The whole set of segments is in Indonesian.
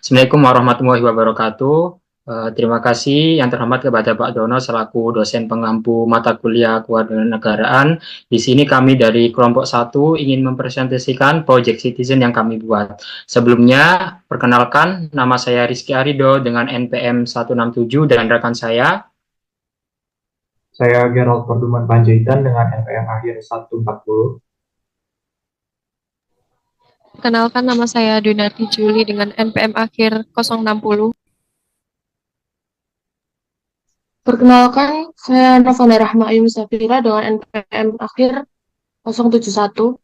Assalamualaikum warahmatullahi wabarakatuh. Terima kasih yang terhormat kepada Pak Dono selaku dosen pengampu mata kuliah kewarganegaraan. Di sini kami dari kelompok 1 ingin mempresentasikan Project Citizen yang kami buat. Sebelumnya, perkenalkan nama saya Rizky Arido dengan NPM 167 dan rekan saya. Saya Gerald Perduman Panjaitan dengan NPM akhir 140. Perkenalkan nama saya Dunarti Juli dengan NPM akhir 060. Perkenalkan, saya Novana Rahma Ayu Musafira dengan NPM akhir 071.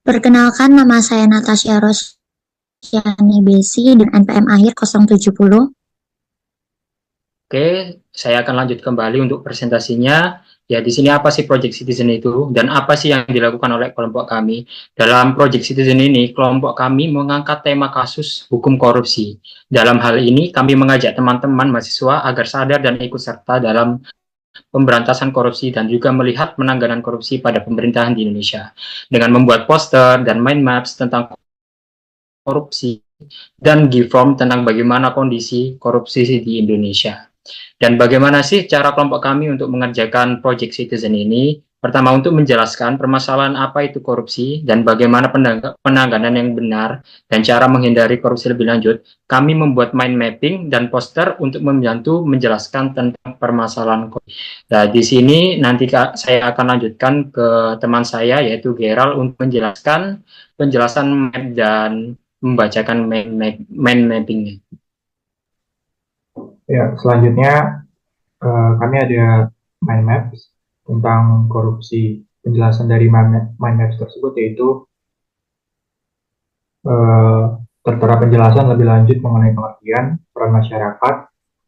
Perkenalkan, nama saya Natasha Rosyani Besi dengan NPM akhir 070. Oke, saya akan lanjut kembali untuk presentasinya. Ya, di sini apa sih Project Citizen itu dan apa sih yang dilakukan oleh kelompok kami? Dalam Project Citizen ini, kelompok kami mengangkat tema kasus hukum korupsi. Dalam hal ini, kami mengajak teman-teman mahasiswa agar sadar dan ikut serta dalam pemberantasan korupsi dan juga melihat penanganan korupsi pada pemerintahan di Indonesia. Dengan membuat poster dan mind maps tentang korupsi dan give form tentang bagaimana kondisi korupsi di Indonesia. Dan bagaimana sih cara kelompok kami untuk mengerjakan Project Citizen ini? Pertama, untuk menjelaskan permasalahan apa itu korupsi dan bagaimana penanganan yang benar dan cara menghindari korupsi lebih lanjut, kami membuat mind mapping dan poster untuk membantu menjelaskan tentang permasalahan korupsi. Nah, di sini nanti saya akan lanjutkan ke teman saya yaitu Gerald untuk menjelaskan penjelasan map dan membacakan mind mappingnya. Ya, selanjutnya kami ada mind maps tentang korupsi. Penjelasan dari mind maps tersebut yaitu tertera penjelasan lebih lanjut mengenai pengertian, peran masyarakat,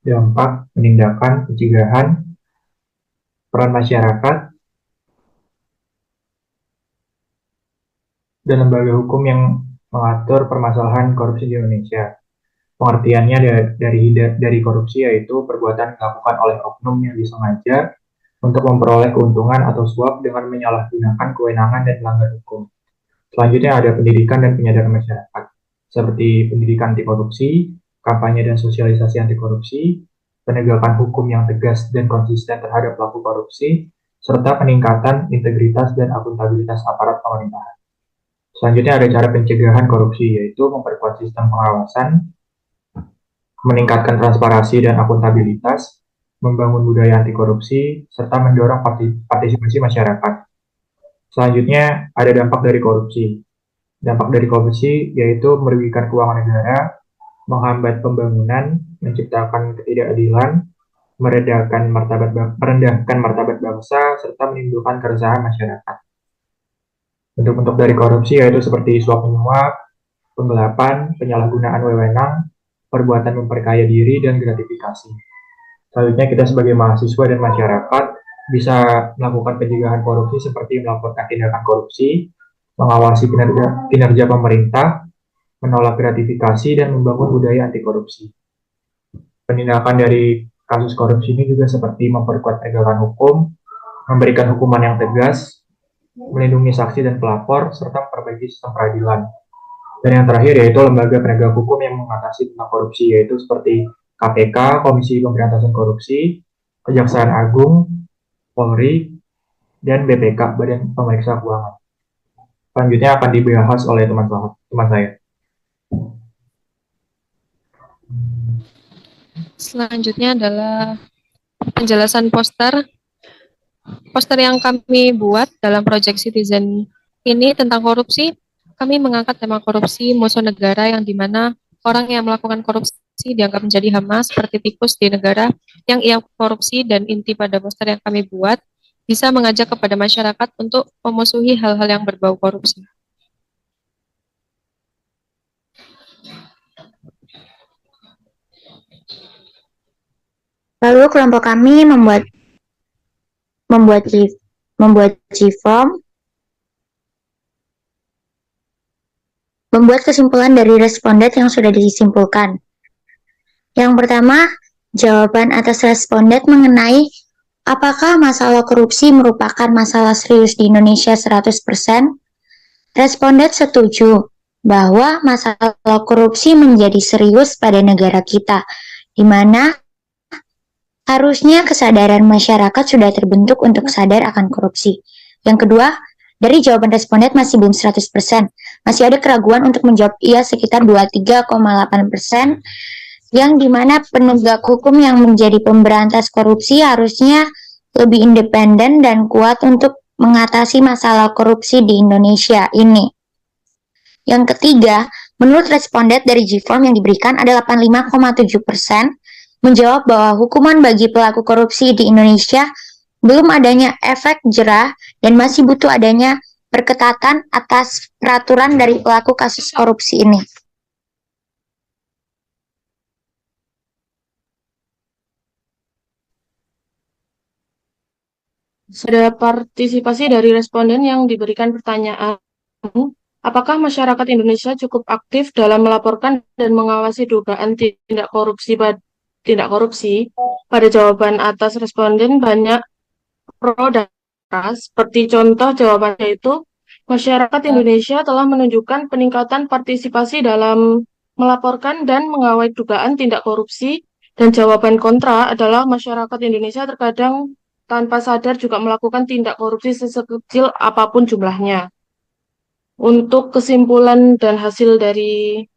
dampak, penindakan, pencegahan, peran masyarakat, dan lembaga hukum yang mengatur permasalahan korupsi di Indonesia. Pengertiannya dari korupsi yaitu perbuatan dilakukan oleh oknum yang disengaja untuk memperoleh keuntungan atau suap dengan menyalahgunakan kewenangan dan melanggar hukum. Selanjutnya ada pendidikan dan penyadaran masyarakat, seperti pendidikan anti korupsi, kampanye dan sosialisasi anti korupsi, penegakan hukum yang tegas dan konsisten terhadap pelaku korupsi, serta peningkatan integritas dan akuntabilitas aparat pemerintahan. Selanjutnya ada cara pencegahan korupsi, yaitu memperkuat sistem pengawasan, meningkatkan transparansi dan akuntabilitas, membangun budaya anti korupsi, serta mendorong partisipasi masyarakat. Selanjutnya, ada dampak dari korupsi. Dampak dari korupsi yaitu merugikan keuangan negara, menghambat pembangunan, menciptakan ketidakadilan, merendahkan martabat bangsa, serta menimbulkan keresahan masyarakat. Bentuk-bentuk dari korupsi yaitu seperti suap menyuap, penggelapan, penyalahgunaan wewenang, perbuatan memperkaya diri, dan gratifikasi. Selanjutnya kita sebagai mahasiswa dan masyarakat bisa melakukan pencegahan korupsi seperti melaporkan tindakan korupsi, mengawasi kinerja pemerintah, menolak gratifikasi, dan membangun budaya anti korupsi. Penindakan dari kasus korupsi ini juga seperti memperkuat penegakan hukum, memberikan hukuman yang tegas, melindungi saksi dan pelapor, serta memperbaiki sistem peradilan. Dan yang terakhir yaitu lembaga penegak hukum yang mengatasi tentang korupsi, yaitu seperti KPK, Komisi Pemberantasan Korupsi, Kejaksaan Agung, Polri, dan BPK, Badan Pemeriksa Keuangan. Selanjutnya akan dibahas oleh teman saya. Selanjutnya adalah penjelasan poster. Poster yang kami buat dalam Project Citizen ini tentang korupsi. Kami mengangkat tema korupsi musuh negara yang dimana orang yang melakukan korupsi dianggap menjadi hama seperti tikus di negara yang ia korupsi, dan inti pada poster yang kami buat bisa mengajak kepada masyarakat untuk memusuhi hal-hal yang berbau korupsi. Lalu kelompok kami membuat G-form, membuat kesimpulan dari responden yang sudah disimpulkan. Yang pertama, jawaban atas responden mengenai apakah masalah korupsi merupakan masalah serius di Indonesia 100%. Responden setuju bahwa masalah korupsi menjadi serius pada negara kita, di mana harusnya kesadaran masyarakat sudah terbentuk untuk sadar akan korupsi. Yang kedua, dari jawaban responden masih belum 100%. Masih ada keraguan untuk menjawab iya sekitar 23,8%, yang dimana penegak hukum yang menjadi pemberantas korupsi harusnya lebih independen dan kuat untuk mengatasi masalah korupsi di Indonesia ini. Yang ketiga, menurut responden dari G-Form yang diberikan ada 85,7%, menjawab bahwa hukuman bagi pelaku korupsi di Indonesia belum adanya efek jerah dan masih butuh adanya perketatan atas peraturan dari pelaku kasus korupsi ini. Ada partisipasi dari responden yang diberikan pertanyaan, apakah masyarakat Indonesia cukup aktif dalam melaporkan dan mengawasi dugaan tindak korupsi? Pada jawaban atas responden banyak pro dan kontra. Seperti contoh jawabannya itu, masyarakat Indonesia telah menunjukkan peningkatan partisipasi dalam melaporkan dan mengawasi dugaan tindak korupsi, dan jawaban kontra adalah masyarakat Indonesia terkadang tanpa sadar juga melakukan tindak korupsi sekecil apapun jumlahnya. Untuk kesimpulan dan hasil dari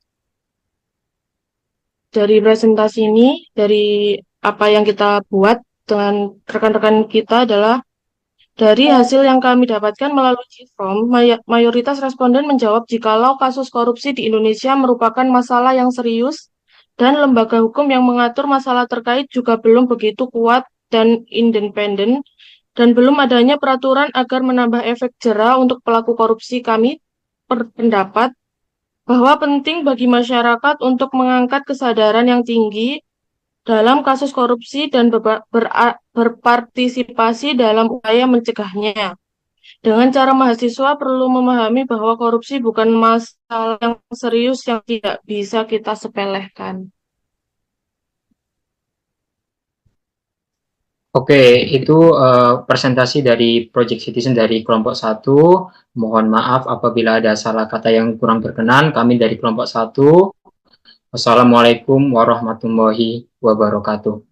presentasi ini, dari apa yang kita buat dengan rekan-rekan kita adalah, dari hasil yang kami dapatkan melalui G-Form, mayoritas responden menjawab jikalau kasus korupsi di Indonesia merupakan masalah yang serius dan lembaga hukum yang mengatur masalah terkait juga belum begitu kuat dan independen, dan belum adanya peraturan agar menambah efek jerah untuk pelaku korupsi. Kami berpendapat bahwa penting bagi masyarakat untuk mengangkat kesadaran yang tinggi dalam kasus korupsi dan berpartisipasi dalam upaya mencegahnya. Dengan cara mahasiswa perlu memahami bahwa korupsi bukan masalah yang serius yang tidak bisa kita sepelekan. Oke, itu presentasi dari Project Citizen dari kelompok 1. Mohon maaf apabila ada salah kata yang kurang berkenan. Kami dari kelompok 1. Wassalamualaikum warahmatullahi wabarakatuh.